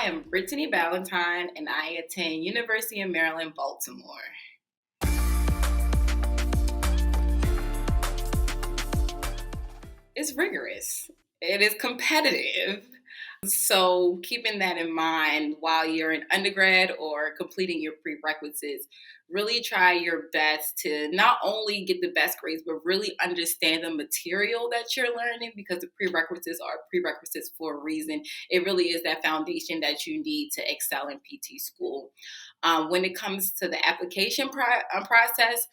I am Brittany Ballentine, and I attend University of Maryland, Baltimore. It's rigorous. It is competitive. So, keeping that in mind while you're an undergrad or completing your prerequisites, really try your best to not only get the best grades, but really understand the material that you're learning because the prerequisites are prerequisites for a reason. It really is that foundation that you need to excel in PT school. When it comes to the application process,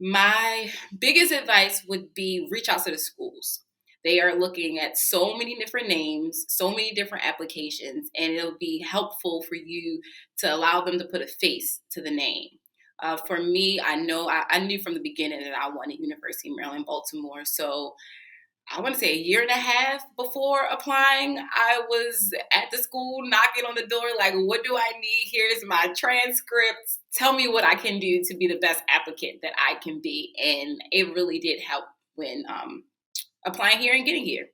my biggest advice would be reach out to the schools. They are looking at so many different names, so many different applications, and it'll be helpful for you to allow them to put a face to the name. For me, I knew from the beginning that I wanted University of Maryland, Baltimore. So I want to say a year and a half before applying, I was at the school knocking on the door, like, what do I need? Here's my transcripts. Tell me what I can do to be the best applicant that I can be. And it really did help when applying here and getting here.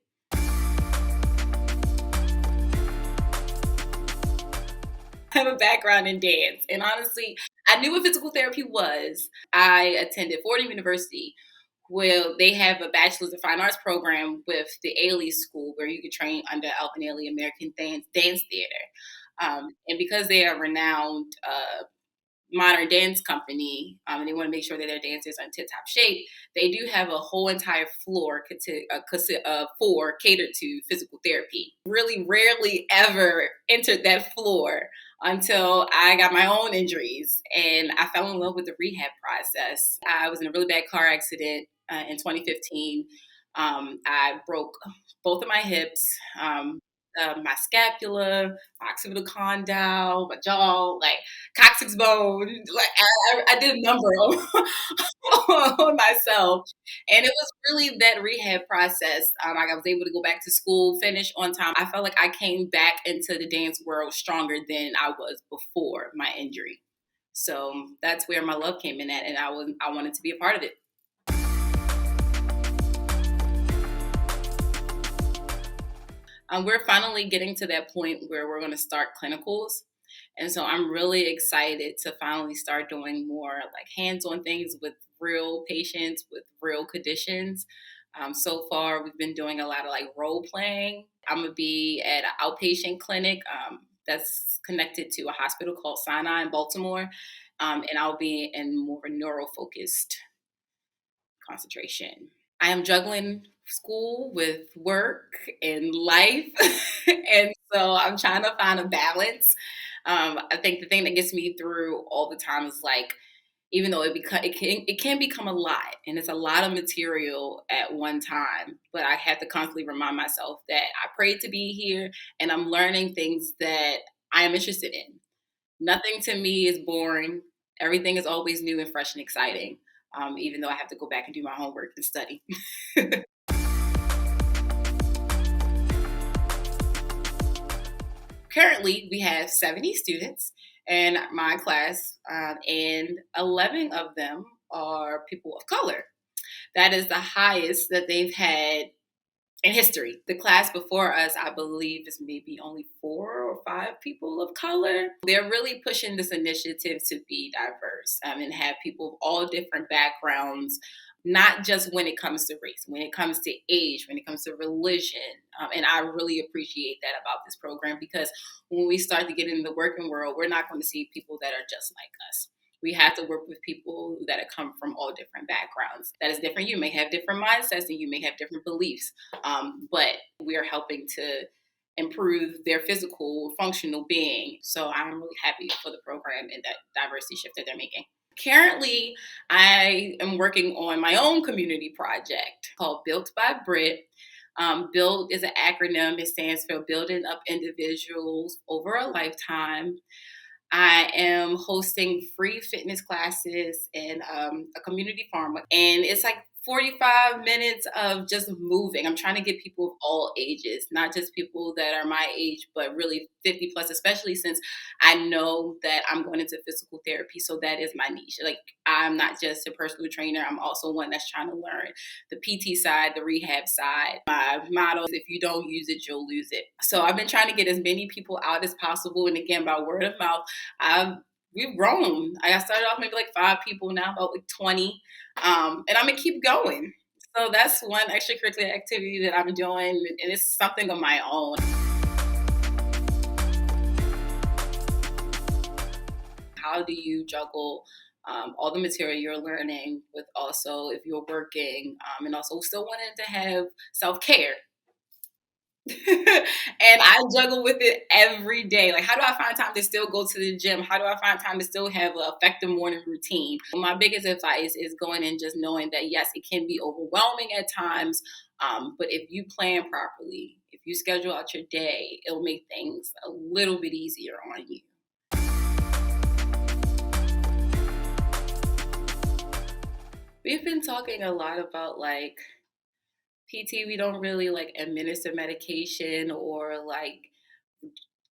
I have a background in dance. And honestly, I knew what physical therapy was. I attended Fordham University. Well, they have a Bachelor of Fine Arts program with the Ailey School where you can train under Alvin Ailey American Dance Theater. And because they are renowned modern dance company, and they want to make sure that their dancers are in tip-top shape, they do have a whole entire floor for catered to physical therapy. Really rarely ever entered that floor until I got my own injuries and I fell in love with the rehab process. I was in a really bad car accident in 2015. I broke both of my hips, my scapula, my occipital condyle, my jaw, like coccyx bone. Like I did a number on myself, and it was really that rehab process. I was able to go back to school, finish on time. I felt like I came back into the dance world stronger than I was before my injury. So that's where my love came in at, and I wanted to be a part of it. We're finally getting to that point where we're going to start clinicals. And so I'm really excited to finally start doing more like hands-on things with real patients with real conditions. So far, we've been doing a lot of like role playing. I'm going to be at an outpatient clinic that's connected to a hospital called Sinai in Baltimore. And I'll be in more neuro-focused concentration. I am juggling school with work and life. And so I'm trying to find a balance. I think the thing that gets me through all the time is like, even though it can become a lot and it's a lot of material at one time, but I have to constantly remind myself that I prayed to be here and I'm learning things that I am interested in. Nothing to me is boring. Everything is always new and fresh and exciting. Even though I have to go back and do my homework and study. Currently, we have 70 students in my class, and 11 of them are people of color. That is the highest that they've had in history. The class before us, I believe, is maybe only 4 or 5 people of color. They're really pushing this initiative to be diverse and have people of all different backgrounds, not just when it comes to race, when it comes to age, when it comes to religion. And I really appreciate that about this program because when we start to get into the working world, we're not going to see people that are just like us. We have to work with people that have come from all different backgrounds. That is different. You may have different mindsets and you may have different beliefs, but we are helping to improve their physical, functional being. So I'm really happy for the program and that diversity shift that they're making. Currently, I am working on my own community project called Built by Brit. BUILD is an acronym. It stands for Building Up Individuals Over a Lifetime. I am hosting free fitness classes in a community farm. And it's like 45 minutes of just moving. I'm trying to get people of all ages, not just people that are my age, but really 50 plus, especially since I know that I'm going into physical therapy. So that is my niche. Like, I'm not just a personal trainer, I'm also one that's trying to learn the PT side, the rehab side. My motto is, if you don't use it, you'll lose it. So I've been trying to get as many people out as possible. And again, by word of mouth, we've grown. I started off maybe like 5 people, now about like 20. And I'm gonna keep going. So that's one extracurricular activity that I'm doing, and it's something of my own. How do you juggle all the material you're learning with also if you're working, and also still wanting to have self care? And I juggle with it every day. Like, how do I find time to still go to the gym? How do I find time to still have an effective morning routine? My biggest advice is going and just knowing that, yes, it can be overwhelming at times, but if you plan properly, if you schedule out your day, it'll make things a little bit easier on you. We've been talking a lot about like PT. We don't really like administer medication or like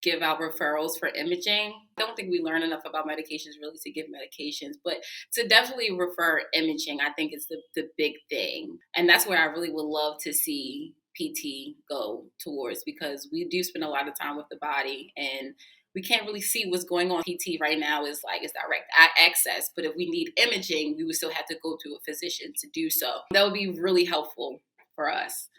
give out referrals for imaging. I don't think we learn enough about medications really to give medications, but to definitely refer imaging, I think is the big thing. And that's where I really would love to see PT go towards, because we do spend a lot of time with the body and we can't really see what's going on. PT right now is like it's direct access, but if we need imaging, we would still have to go to a physician to do so. That would be really helpful for us.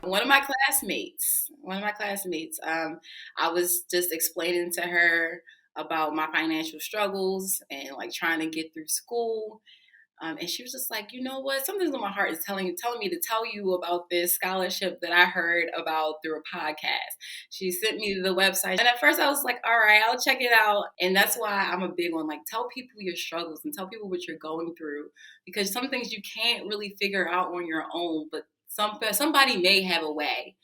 One of my classmates, I was just explaining to her about my financial struggles and like trying to get through school. And she was just like, you know what? Something's in my heart is telling me to tell you about this scholarship that I heard about through a podcast. She sent me the website. And at first I was like, all right, I'll check it out. And that's why I'm a big one. Like, tell people your struggles and tell people what you're going through, because some things you can't really figure out on your own, but somebody may have a way.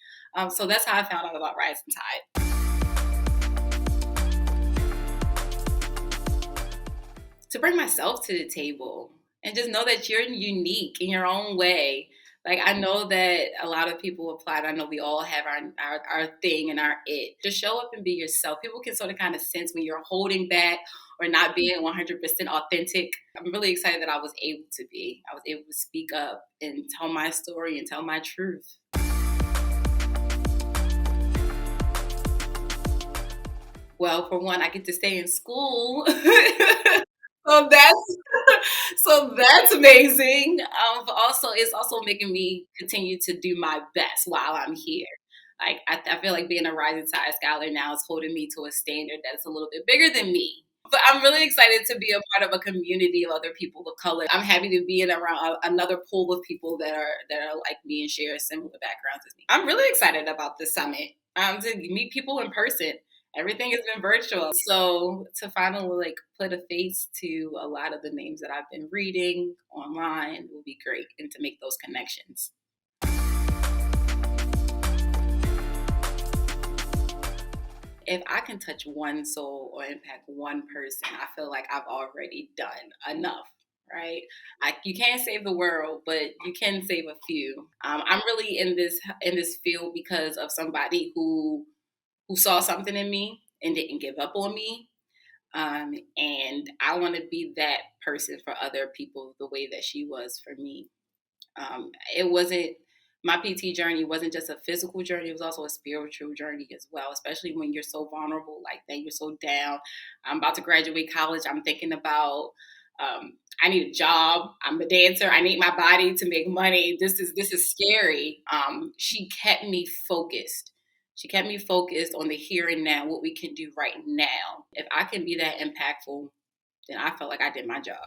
So that's how I found out about Rizing Tide. To bring myself to the table and just know that you're unique in your own way. Like, I know that a lot of people apply. I know we all have our thing and our it. Just show up and be yourself. People can sort of kind of sense when you're holding back or not being 100% authentic. I'm really excited that I was able to be. I was able to speak up and tell my story and tell my truth. Well, for one, I get to stay in school. So that's amazing. But also, it's also making me continue to do my best while I'm here. Like, I feel like being a Rising Tide Scholar now is holding me to a standard that's a little bit bigger than me. But I'm really excited to be a part of a community of other people of color. I'm happy to be in around another pool of people that are like me and share similar backgrounds as me. I'm really excited about this summit. To meet people in person. Everything has been virtual. So to finally like put a face to a lot of the names that I've been reading online will be great, and to make those connections. If I can touch one soul or impact one person, I feel like I've already done enough. Right? You can't save the world, but you can save a few. I'm really in this field because of somebody who saw something in me and didn't give up on me. And I want to be that person for other people the way that she was for me. It wasn't My PT journey wasn't just a physical journey; it was also a spiritual journey as well. Especially when you're so vulnerable like that, you're so down. I'm about to graduate college. I'm thinking about I need a job. I'm a dancer. I need my body to make money. This is scary. She kept me focused. She kept me focused on the here and now, what we can do right now. If I can be that impactful, then I felt like I did my job.